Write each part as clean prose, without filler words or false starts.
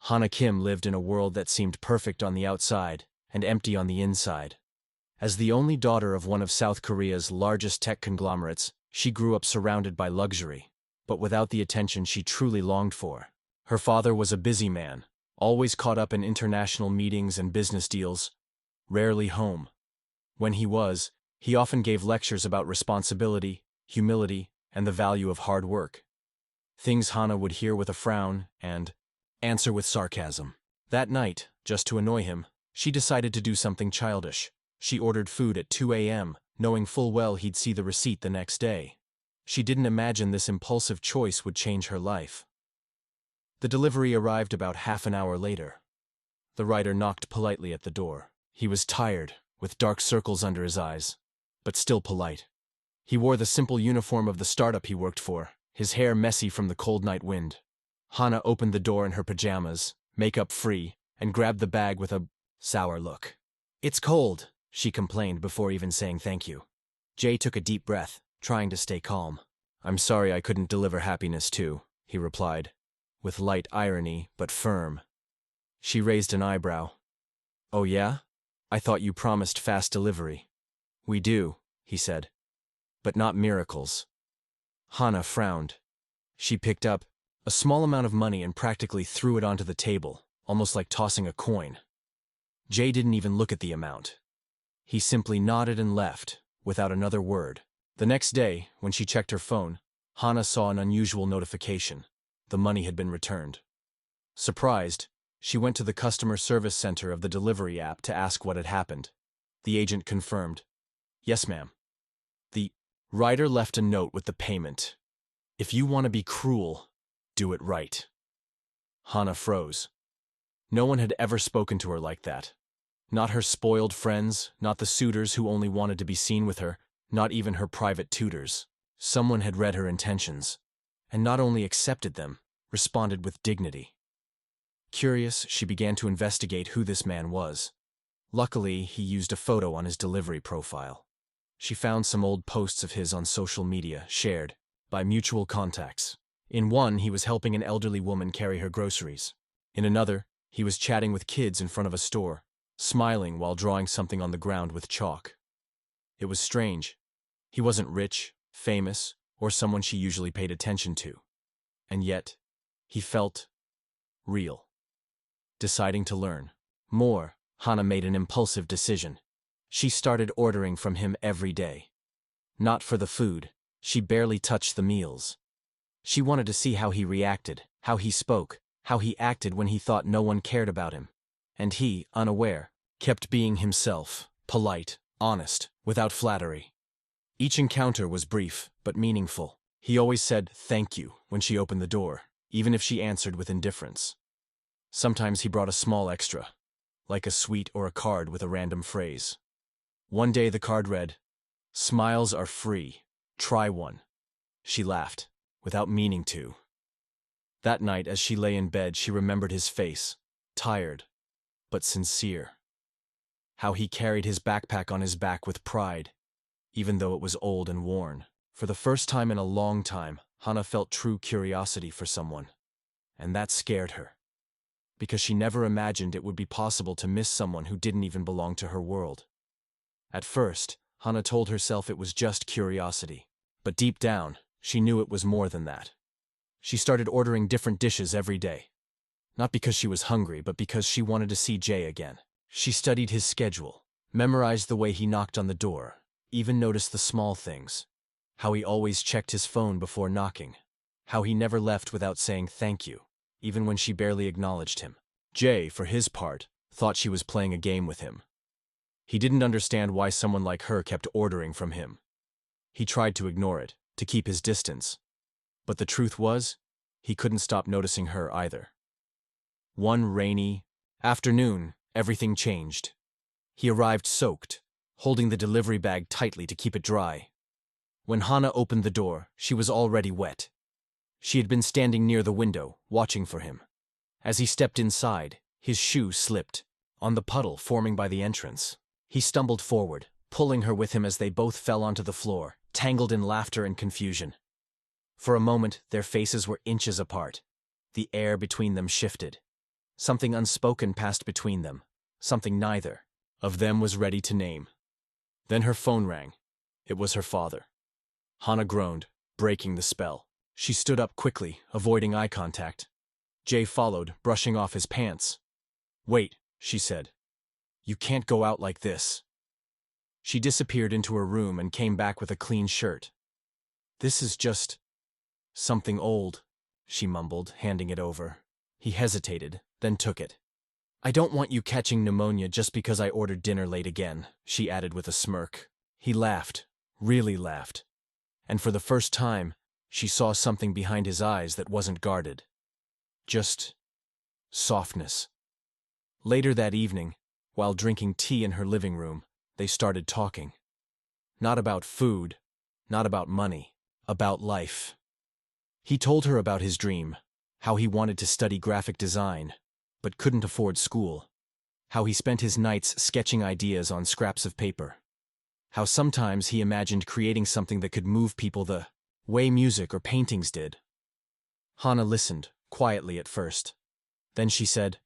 Hana Kim lived in a world that seemed perfect on the outside and empty on the inside. As the only daughter of one of South Korea's largest tech conglomerates, she grew up surrounded by luxury, but without the attention she truly longed for. Her father was a busy man, always caught up in international meetings and business deals, rarely home. When he was, he often gave lectures about responsibility, humility, and the value of hard work. Things Hana would hear with a frown and answer with sarcasm. That night, just to annoy him, she decided to do something childish. She ordered food at 2 a.m., knowing full well he'd see the receipt the next day. She didn't imagine this impulsive choice would change her life. The delivery arrived about half an hour later. The rider knocked politely at the door. He was tired, with dark circles under his eyes, but still polite. He wore the simple uniform of the startup he worked for, his hair messy from the cold night wind. Hana opened the door in her pajamas, makeup free, and grabbed the bag with a sour look. "It's cold," she complained before even saying thank you. Jay took a deep breath, trying to stay calm. "I'm sorry I couldn't deliver happiness too," he replied, with light irony but firm. She raised an eyebrow. "Oh yeah? I thought you promised fast delivery." "We do," he said, "but not miracles." Hana frowned. She picked up a small amount of money and practically threw it onto the table, almost like tossing a coin. Jay didn't even look at the amount. He simply nodded and left, without another word. The next day, when she checked her phone, Hana saw an unusual notification. The money had been returned. Surprised, she went to the customer service center of the delivery app to ask what had happened. The agent confirmed. "Yes, ma'am. The rider left a note with the payment. If you want to be cruel, do it right." Hana froze. No one had ever spoken to her like that. Not her spoiled friends, not the suitors who only wanted to be seen with her, not even her private tutors. Someone had read her intentions, and not only accepted them, responded with dignity. Curious, she began to investigate who this man was. Luckily, he used a photo on his delivery profile. She found some old posts of his on social media, shared by mutual contacts. In one, he was helping an elderly woman carry her groceries. In another, he was chatting with kids in front of a store, smiling while drawing something on the ground with chalk. It was strange. He wasn't rich, famous, or someone she usually paid attention to. And yet, he felt real. Deciding to learn more, Hana made an impulsive decision. She started ordering from him every day. Not for the food. She barely touched the meals. She wanted to see how he reacted, how he spoke, how he acted when he thought no one cared about him. And he, unaware, kept being himself, polite, honest, without flattery. Each encounter was brief, but meaningful. He always said thank you when she opened the door, even if she answered with indifference. Sometimes he brought a small extra, like a sweet or a card with a random phrase. One day the card read, "Smiles are free. Try one." She laughed, without meaning to. That night, as she lay in bed, she remembered his face, tired, but sincere. How he carried his backpack on his back with pride, even though it was old and worn. For the first time in a long time, Hana felt true curiosity for someone. And that scared her. Because she never imagined it would be possible to miss someone who didn't even belong to her world. At first, Hana told herself it was just curiosity. But deep down, she knew it was more than that. She started ordering different dishes every day. Not because she was hungry, but because she wanted to see Jay again. She studied his schedule, memorized the way he knocked on the door, even noticed the small things. How he always checked his phone before knocking. How he never left without saying thank you, even when she barely acknowledged him. Jay, for his part, thought she was playing a game with him. He didn't understand why someone like her kept ordering from him. He tried to ignore it, to keep his distance. But the truth was, he couldn't stop noticing her either. One rainy afternoon, everything changed. He arrived soaked, holding the delivery bag tightly to keep it dry. When Hana opened the door, she was already wet. She had been standing near the window, watching for him. As he stepped inside, his shoe slipped on the puddle forming by the entrance. He stumbled forward, pulling her with him as they both fell onto the floor, tangled in laughter and confusion. For a moment, their faces were inches apart. The air between them shifted. Something unspoken passed between them, something neither of them was ready to name. Then her phone rang. It was her father. Hana groaned, breaking the spell. She stood up quickly, avoiding eye contact. Jay followed, brushing off his pants. "Wait," she said. "You can't go out like this." She disappeared into her room and came back with a clean shirt. "This is just something old," she mumbled, handing it over. He hesitated, then took it. "I don't want you catching pneumonia just because I ordered dinner late again," she added with a smirk. He laughed, really laughed. And for the first time, she saw something behind his eyes that wasn't guarded. Just softness. Later that evening, while drinking tea in her living room, they started talking. Not about food, not about money, about life. He told her about his dream, how he wanted to study graphic design, but couldn't afford school. How he spent his nights sketching ideas on scraps of paper. How sometimes he imagined creating something that could move people the way music or paintings did. Hana listened, quietly at first. Then she said,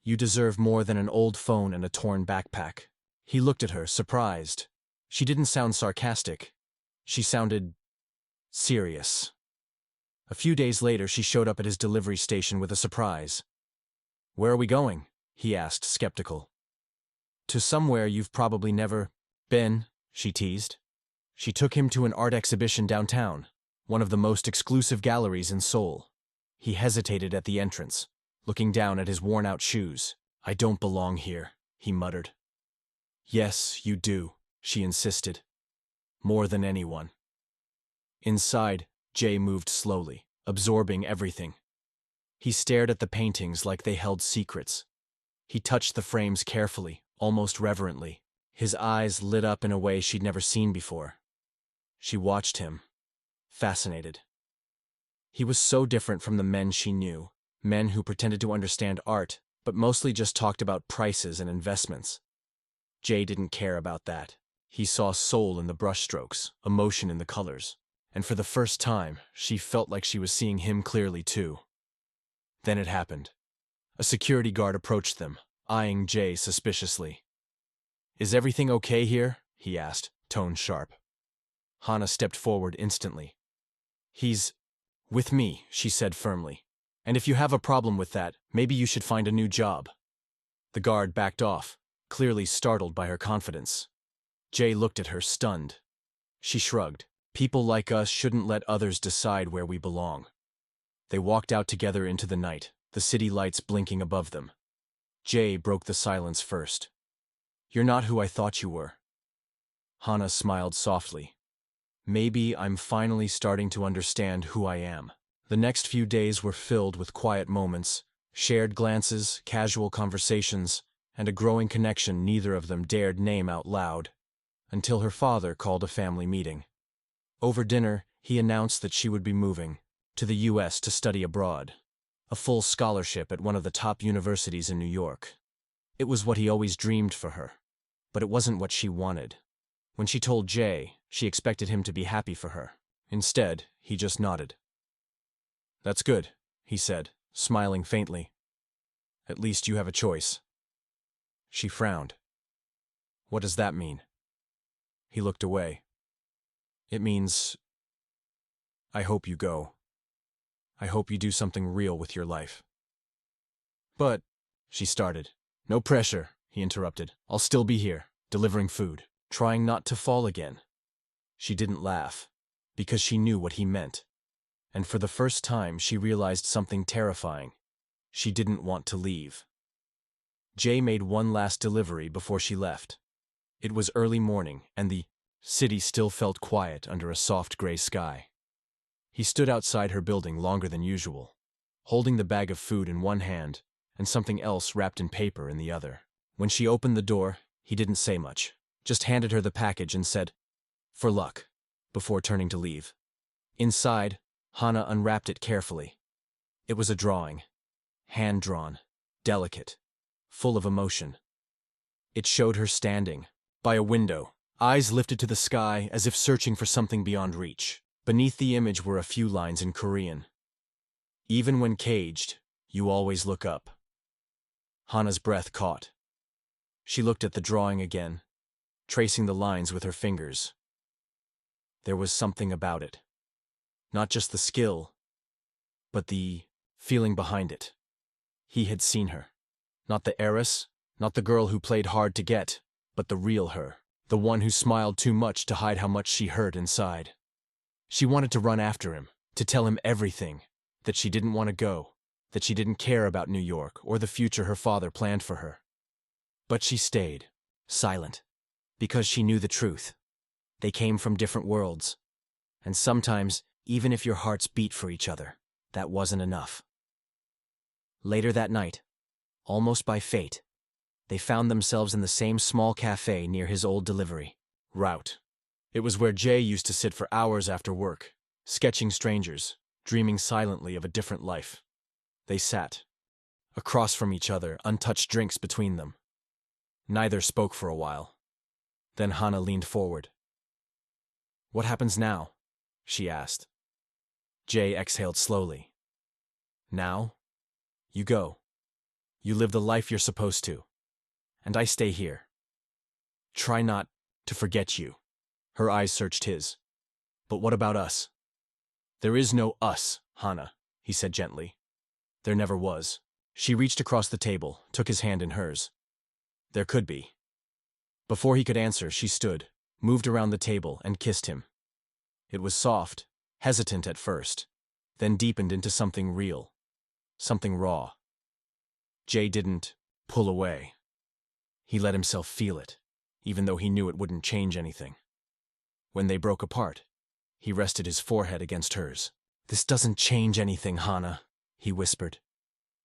"You deserve more than an old phone and a torn backpack." He looked at her, surprised. She didn't sound sarcastic. She sounded serious. A few days later, she showed up at his delivery station with a surprise. "Where are we going?" he asked, skeptical. "To somewhere you've probably never been," she teased. She took him to an art exhibition downtown, one of the most exclusive galleries in Seoul. He hesitated at the entrance, looking down at his worn-out shoes. "I don't belong here," he muttered. "Yes, you do," she insisted. "More than anyone." Inside, Jay moved slowly, absorbing everything. He stared at the paintings like they held secrets. He touched the frames carefully, almost reverently. His eyes lit up in a way she'd never seen before. She watched him, fascinated. He was so different from the men she knew, men who pretended to understand art, but mostly just talked about prices and investments. Jay didn't care about that. He saw soul in the brushstrokes, emotion in the colors, and for the first time, she felt like she was seeing him clearly too. Then it happened. A security guard approached them, eyeing Jay suspiciously. "Is everything okay here?" he asked, tone sharp. Hana stepped forward instantly. "He's with me," she said firmly. "And if you have a problem with that, maybe you should find a new job." The guard backed off, clearly startled by her confidence. Jay looked at her, stunned. She shrugged. "People like us shouldn't let others decide where we belong." They walked out together into the night, the city lights blinking above them. Jay broke the silence first. "You're not who I thought you were." Hana smiled softly. "Maybe I'm finally starting to understand who I am." The next few days were filled with quiet moments, shared glances, casual conversations, and a growing connection neither of them dared name out loud, until her father called a family meeting. Over dinner, he announced that she would be moving to the U.S. to study abroad, a full scholarship at one of the top universities in New York. It was what he always dreamed for her, but it wasn't what she wanted. When she told Jay, she expected him to be happy for her. Instead, he just nodded. "That's good," he said, smiling faintly. "At least you have a choice." She frowned. "What does that mean?" He looked away. "It means I hope you go. I hope you do something real with your life." "But," she started. "No pressure," he interrupted. "I'll still be here, delivering food, trying not to fall again." She didn't laugh, because she knew what he meant. And for the first time, she realized something terrifying. She didn't want to leave. Jay made one last delivery before she left. It was early morning, and the city still felt quiet under a soft gray sky. He stood outside her building longer than usual, holding the bag of food in one hand and something else wrapped in paper in the other. When she opened the door, he didn't say much, just handed her the package and said, "For luck," before turning to leave. Inside, Hana unwrapped it carefully. It was a drawing, hand-drawn, delicate, full of emotion. It showed her standing by a window, eyes lifted to the sky as if searching for something beyond reach. Beneath the image were a few lines in Korean. "Even when caged, you always look up." Hana's breath caught. She looked at the drawing again, tracing the lines with her fingers. There was something about it. Not just the skill, but the feeling behind it. He had seen her. Not the heiress, not the girl who played hard to get, but the real her. The one who smiled too much to hide how much she hurt inside. She wanted to run after him, to tell him everything, that she didn't want to go, that she didn't care about New York or the future her father planned for her. But she stayed, silent, because she knew the truth. They came from different worlds, and sometimes, even if your hearts beat for each other, that wasn't enough. Later that night, almost by fate, they found themselves in the same small cafe near his old delivery route. It was where Jay used to sit for hours after work, sketching strangers, dreaming silently of a different life. They sat, across from each other, untouched drinks between them. Neither spoke for a while. Then Hana leaned forward. "What happens now?" she asked. Jay exhaled slowly. "Now? You go. You live the life you're supposed to. And I stay here. Try not to forget you." Her eyes searched his. "But what about us?" "There is no us, Hana," he said gently. "There never was." She reached across the table, took his hand in hers. "There could be." Before he could answer, she stood, moved around the table, and kissed him. It was soft, hesitant at first, then deepened into something real, something raw. Jay didn't pull away. He let himself feel it, even though he knew it wouldn't change anything. When they broke apart, he rested his forehead against hers. "This doesn't change anything, Hana," he whispered.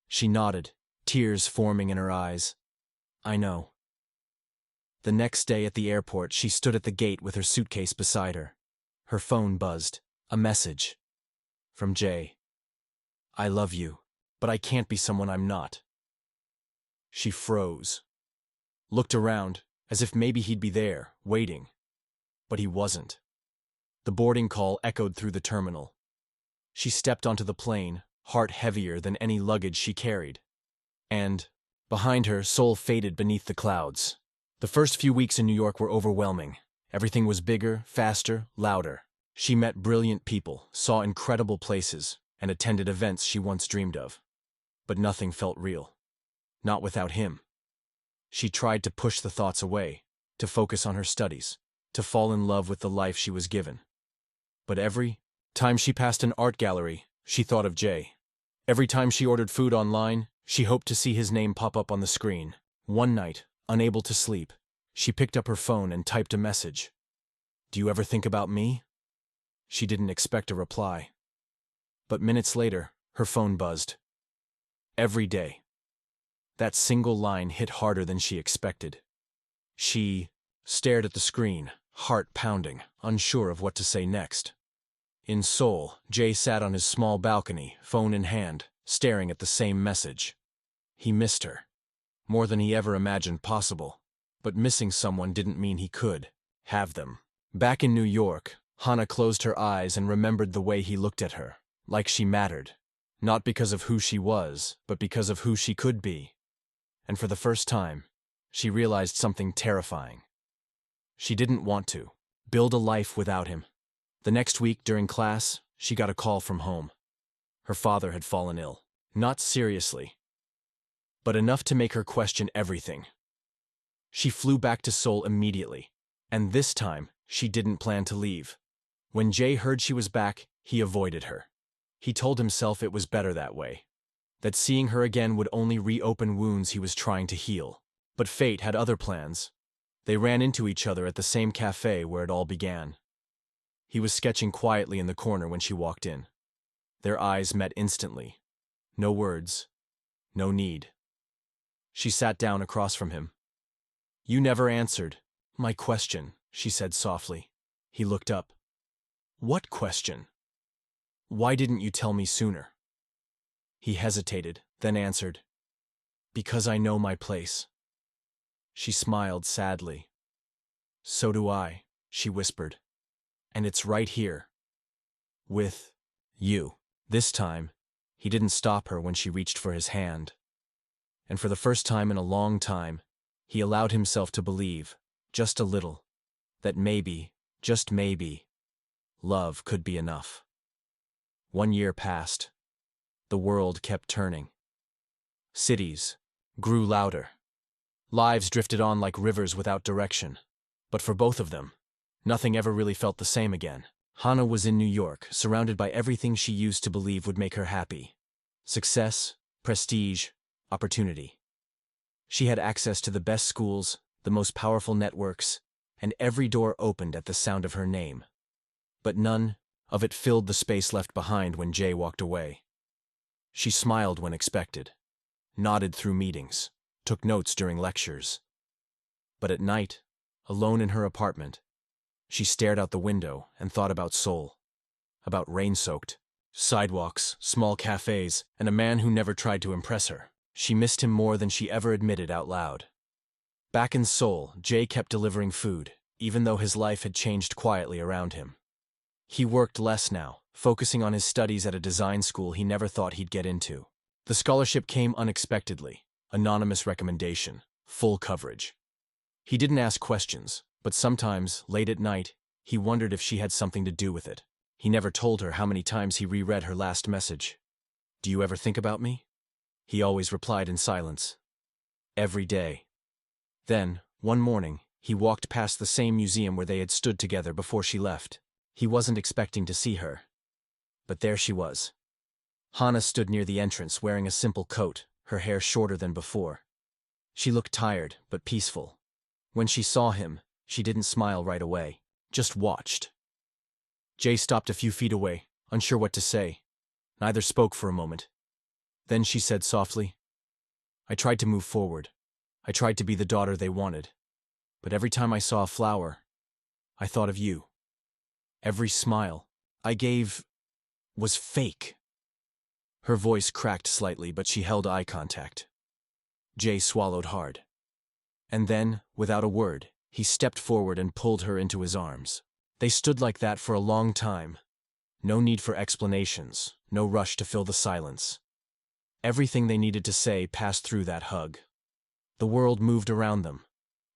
She nodded, tears forming in her eyes. "I know." The next day at the airport, she stood at the gate with her suitcase beside her. Her phone buzzed. A message. From Jay. "I love you, but I can't be someone I'm not." She froze. Looked around, as if maybe he'd be there, waiting. But he wasn't. The boarding call echoed through the terminal. She stepped onto the plane, heart heavier than any luggage she carried. And, behind her, Seoul faded beneath the clouds. The first few weeks in New York were overwhelming. Everything was bigger, faster, louder. She met brilliant people, saw incredible places, and attended events she once dreamed of. But nothing felt real. Not without him. She tried to push the thoughts away, to focus on her studies, to fall in love with the life she was given. But every time she passed an art gallery, she thought of Jay. Every time she ordered food online, she hoped to see his name pop up on the screen. One night, unable to sleep, she picked up her phone and typed a message. "Do you ever think about me?" She didn't expect a reply. But minutes later, her phone buzzed. Every day. That single line hit harder than she expected. She stared at the screen, heart pounding, unsure of what to say next. In Seoul, Jay sat on his small balcony, phone in hand, staring at the same message. He missed her. More than he ever imagined possible. But missing someone didn't mean he could have them. Back in New York, Hana closed her eyes and remembered the way he looked at her, like she mattered. Not because of who she was, but because of who she could be. And for the first time, she realized something terrifying. She didn't want to build a life without him. The next week during class, she got a call from home. Her father had fallen ill. Not seriously, but enough to make her question everything. She flew back to Seoul immediately, and this time, she didn't plan to leave. When Jay heard she was back, he avoided her. He told himself it was better that way, that seeing her again would only reopen wounds he was trying to heal. But fate had other plans. They ran into each other at the same cafe where it all began. He was sketching quietly in the corner when she walked in. Their eyes met instantly. No words. No need. She sat down across from him. "You never answered my question," she said softly. He looked up. "What question? Why didn't you tell me sooner?" He hesitated, then answered, "Because I know my place." She smiled sadly. "So do I," she whispered. "And it's right here. With you." This time, he didn't stop her when she reached for his hand. And for the first time in a long time, he allowed himself to believe, just a little, that maybe, just maybe, love could be enough. 1 year passed. The world kept turning. Cities grew louder. Lives drifted on like rivers without direction. But for both of them, nothing ever really felt the same again. Hana was in New York, surrounded by everything she used to believe would make her happy. Success, prestige, opportunity. She had access to the best schools, the most powerful networks, and every door opened at the sound of her name. But none of it filled the space left behind when Jay walked away. She smiled when expected, nodded through meetings, took notes during lectures. But at night, alone in her apartment, she stared out the window and thought about Seoul, about rain-soaked sidewalks, small cafes, and a man who never tried to impress her. She missed him more than she ever admitted out loud. Back in Seoul, Jay kept delivering food, even though his life had changed quietly around him. He worked less now, focusing on his studies at a design school he never thought he'd get into. The scholarship came unexpectedly, anonymous recommendation, full coverage. He didn't ask questions, but sometimes, late at night, he wondered if she had something to do with it. He never told her how many times he reread her last message. "Do you ever think about me?" He always replied in silence. Every day. Then, one morning, he walked past the same museum where they had stood together before she left. He wasn't expecting to see her. But there she was. Hana stood near the entrance wearing a simple coat, her hair shorter than before. She looked tired, but peaceful. When she saw him, she didn't smile right away, just watched. Jay stopped a few feet away, unsure what to say. Neither spoke for a moment. Then she said softly, "I tried to move forward. I tried to be the daughter they wanted. But every time I saw a flower, I thought of you. Every smile I gave was fake." Her voice cracked slightly, but she held eye contact. Jay swallowed hard. And then, without a word, he stepped forward and pulled her into his arms. They stood like that for a long time. No need for explanations, no rush to fill the silence. Everything they needed to say passed through that hug. The world moved around them.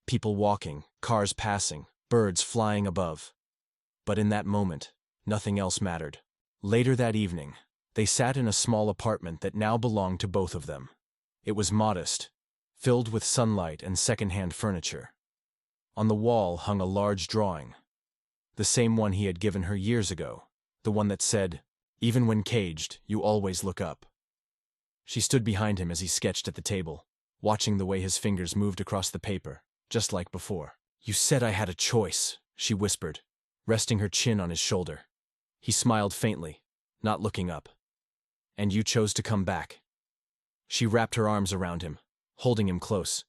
People walking, cars passing, birds flying above. But in that moment, nothing else mattered. Later that evening, they sat in a small apartment that now belonged to both of them. It was modest, filled with sunlight and second-hand furniture. On the wall hung a large drawing, the same one he had given her years ago, the one that said, "Even when caged, you always look up." She stood behind him as he sketched at the table, watching the way his fingers moved across the paper, just like before. "You said I had a choice," she whispered, resting her chin on his shoulder. He smiled faintly, not looking up. "And you chose to come back." She wrapped her arms around him, holding him close.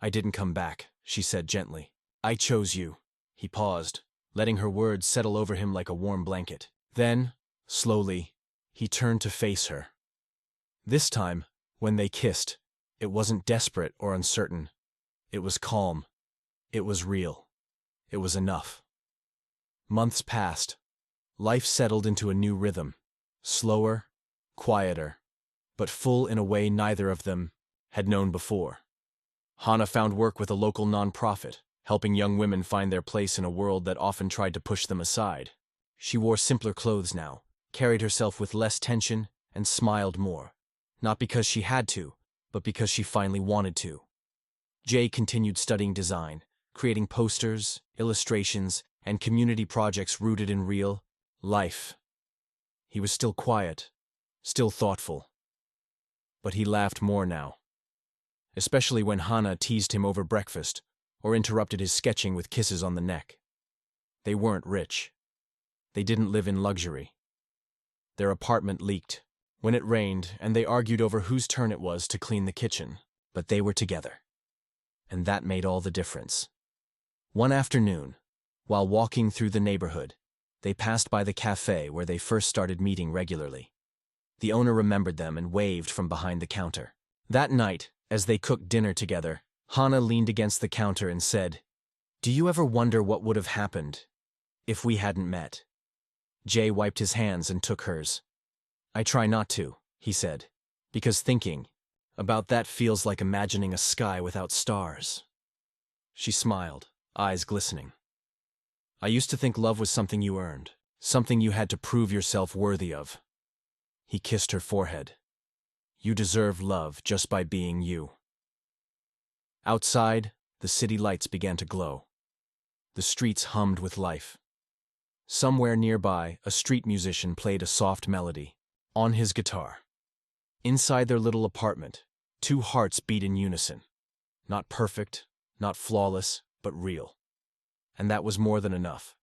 "I didn't come back," she said gently. "I chose you." He paused, letting her words settle over him like a warm blanket. Then, slowly, he turned to face her. This time, when they kissed, it wasn't desperate or uncertain. It was calm. It was real. It was enough. Months passed. Life settled into a new rhythm. Slower, quieter, but full in a way neither of them had known before. Hana found work with a local nonprofit, helping young women find their place in a world that often tried to push them aside. She wore simpler clothes now, carried herself with less tension, and smiled more. Not because she had to, but because she finally wanted to. Jay continued studying design, creating posters, illustrations, and community projects rooted in real life. He was still quiet, still thoughtful. But he laughed more now. Especially when Hana teased him over breakfast or interrupted his sketching with kisses on the neck. They weren't rich. They didn't live in luxury. Their apartment leaked when it rained, and they argued over whose turn it was to clean the kitchen. But they were together. And that made all the difference. One afternoon, while walking through the neighborhood, they passed by the cafe where they first started meeting regularly. The owner remembered them and waved from behind the counter. That night, as they cooked dinner together, Hana leaned against the counter and said, "Do you ever wonder what would have happened if we hadn't met?" Jay wiped his hands and took hers. "I try not to," he said, "because thinking About that feels like imagining a sky without stars. She smiled, eyes glistening. I used to think love was something you earned, something you had to prove yourself worthy of. He kissed her forehead. You deserve love just by being you. Outside, the city lights began to glow. The streets hummed with life. Somewhere nearby, a street musician played a soft melody, on his guitar. Inside their little apartment, two hearts beat in unison. Not perfect, not flawless, but real. And that was more than enough.